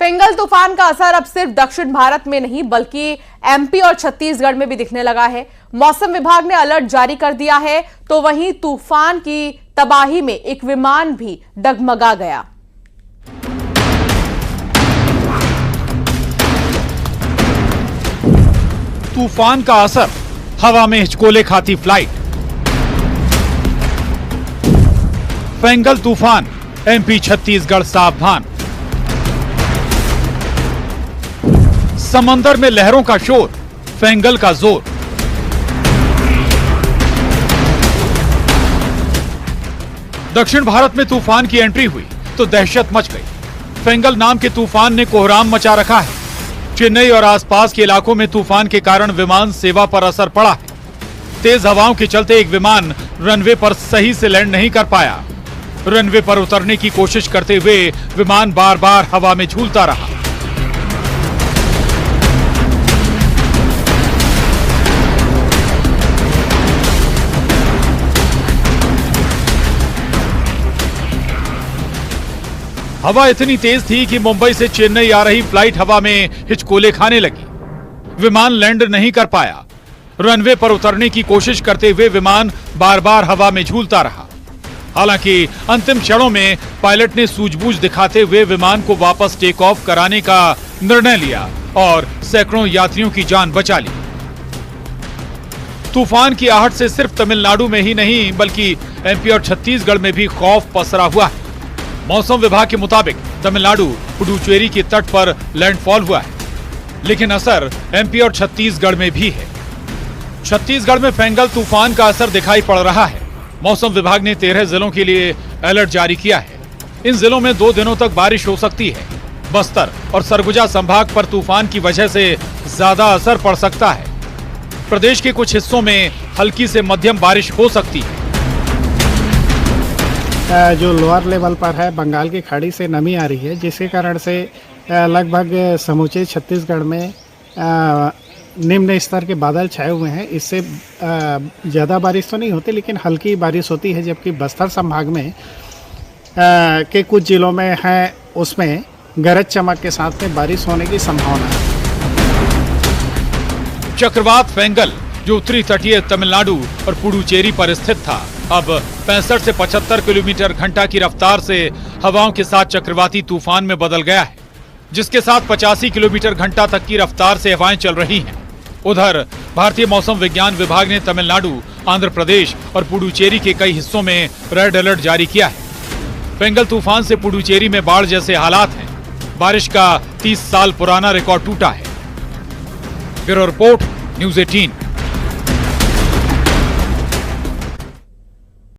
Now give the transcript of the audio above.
फिंगल तूफान का असर अब सिर्फ दक्षिण भारत में नहीं बल्कि एमपी और छत्तीसगढ़ में भी दिखने लगा है। मौसम विभाग ने अलर्ट जारी कर दिया है, तो वहीं तूफान की तबाही में एक विमान भी डगमगा गया। तूफान का असर, हवा में हिचकोले खाती फ्लाइट। फिंगल तूफान, एमपी छत्तीसगढ़ सावधान। समंदर में लहरों का शोर, फिंगल का जोर। दक्षिण भारत में तूफान की एंट्री हुई तो दहशत मच गई। फिंगल नाम के तूफान ने कोहराम मचा रखा है। चेन्नई और आसपास के इलाकों में तूफान के कारण विमान सेवा पर असर पड़ा है। तेज हवाओं के चलते एक विमान रनवे पर सही से लैंड नहीं कर पाया। रनवे पर उतरने की कोशिश करते हुए विमान बार बार हवा में झूलता रहा। हवा इतनी तेज थी कि मुंबई से चेन्नई आ रही फ्लाइट हवा में हिचकोले खाने लगी। विमान लैंड नहीं कर पाया। रनवे पर उतरने की कोशिश करते हुए विमान बार बार हवा में झूलता रहा। हालांकि अंतिम क्षणों में पायलट ने सूझबूझ दिखाते हुए विमान को वापस टेक ऑफ कराने का निर्णय लिया और सैकड़ों यात्रियों की जान बचा ली। तूफान की आहट से सिर्फ तमिलनाडु में ही नहीं बल्कि एमपी और छत्तीसगढ़ में भी खौफ पसरा हुआ है। मौसम विभाग के मुताबिक तमिलनाडु पुडुचेरी के तट पर लैंडफॉल हुआ है, लेकिन असर एमपी और छत्तीसगढ़ में भी है। छत्तीसगढ़ में फिंगल तूफान का असर दिखाई पड़ रहा है। मौसम विभाग ने 13 जिलों के लिए अलर्ट जारी किया है। इन जिलों में 2 दिनों तक बारिश हो सकती है। बस्तर और सरगुजा संभाग पर तूफान की वजह से ज्यादा असर पड़ सकता है। प्रदेश के कुछ हिस्सों में हल्की से मध्यम बारिश हो सकती है। जो लोअर लेवल पर है, बंगाल की खाड़ी से नमी आ रही है, जिसके कारण से लगभग समूचे छत्तीसगढ़ में निम्न स्तर के बादल छाए हुए हैं। इससे ज़्यादा बारिश तो नहीं होती, लेकिन हल्की बारिश होती है। जबकि बस्तर संभाग में के कुछ जिलों में है, उसमें गरज चमक के साथ में बारिश होने की संभावना है। चक्रवात फिंगल, जो उत्तरी तटीय तमिलनाडु और पुडुचेरी पर स्थित था, अब 65 से 75 किलोमीटर घंटा की रफ्तार से हवाओं के साथ चक्रवाती तूफान में बदल गया है, जिसके साथ 85 किलोमीटर घंटा तक की रफ्तार से हवाएं चल रही हैं। उधर भारतीय मौसम विज्ञान विभाग ने तमिलनाडु, आंध्र प्रदेश और पुडुचेरी के कई हिस्सों में रेड अलर्ट जारी किया है। फिंगल तूफान से पुडुचेरी में बाढ़ जैसे हालात हैं। बारिश का 30 साल पुराना रिकॉर्ड टूटा है। Bureau report, news 18।